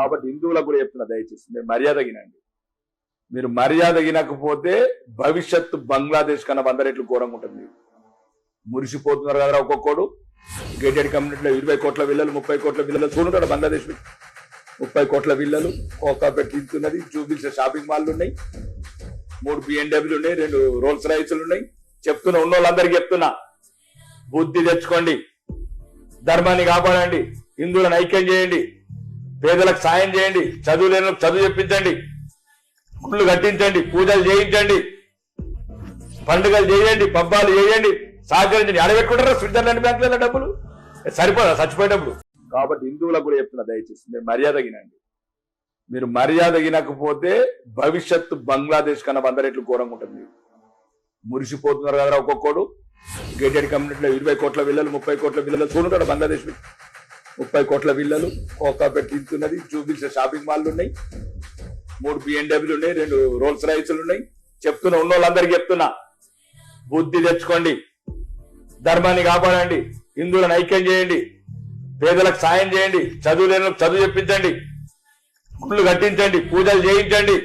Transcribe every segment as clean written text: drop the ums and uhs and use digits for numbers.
కాబట్టి హిందువులకు కూడా చెప్తున్నా, దయచేసి మీరు మర్యాద గినండి. మీరు మర్యాద గినకపోతే భవిష్యత్తు బంగ్లాదేశ్ కన్నా 100 రెట్లు ఘోరంగా ఉంటుంది. మురిసిపోతున్నారు కదా ఒక్కొక్కడు. గేటెడ్ కమ్యూనిటీలో 20 కోట్ల విల్లలు, 30 కోట్ల విల్లలు చూడుంటాడు బంగ్లాదేశ్. 30 కోట్ల విల్లలు, ఒక పెట్టిస్తున్నది, చూపించే షాపింగ్ మాల్లు ఉన్నాయి, 3 BMW ఉన్నాయి, 2 రోల్స్ రాయిస్లు ఉన్నాయి. చెప్తున్నా, ఉన్న వాళ్ళందరికీ చెప్తున్నా, బుద్ధి తెచ్చుకోండి, ధర్మాన్ని కాపాడండి, హిందువులను ఐక్యం చేయండి, పేదలకు సాయం చేయండి, చదువు లేని చదువు చెప్పించండి, గుళ్ళు కట్టించండి, పూజలు చేయించండి, పండుగలు చేయండి, పబ్బాలు చేయండి, సహకరించండి. అడబెట్టుకుంటారా స్విట్జర్లాండ్ బ్యాంకులలో డబ్బులు? సరిపోదా చచ్చిపోయేటప్పుడు? కాబట్టి హిందువులకు కూడా చెప్తున్నా, దయచేసి మీరు మర్యాద గినండి. మీరు మర్యాద గినకపోతే భవిష్యత్తు బంగ్లాదేశ్ కన్నా 100 రెట్లు ఘోరంగా ఉంటుంది. మురిసిపోతున్నారు కదా ఒక్కొక్కడు. గేటెడ్ కమ్యూనిటీలో 20 కోట్ల విల్లలు, 30 కోట్ల విల్లలు చూడుంటాడు బంగ్లాదేశ్. 30 కోట్ల విల్లలు, ఒక పెట్టిస్తున్నది, చూపించే షాపింగ్ మాల్లు ఉన్నాయి, 3 BMW ఉన్నాయి, 2 రోల్స్ రాయిస్లు ఉన్నాయి. చెప్తున్నా, ఉన్న వాళ్ళందరికీ చెప్తున్నా, బుద్ధి తెచ్చుకోండి, ధర్మాన్ని కాపాడండి, హిందువులను ఐక్యం చేయండి, పేదలకు సాయం చేయండి, చదువు లేని చదువు చెప్పించండి, గుళ్ళు కట్టించండి, పూజలు చేయించండి,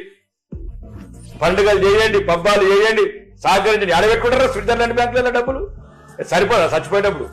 పండుగలు చేయండి, పబ్బాలు చేయండి, సహకరించండి. అడబెట్టుకుంటారా స్విట్జర్లాండ్ బ్యాంకులలో డబ్బులు? సరిపోదా చచ్చిపోయేటప్పుడు?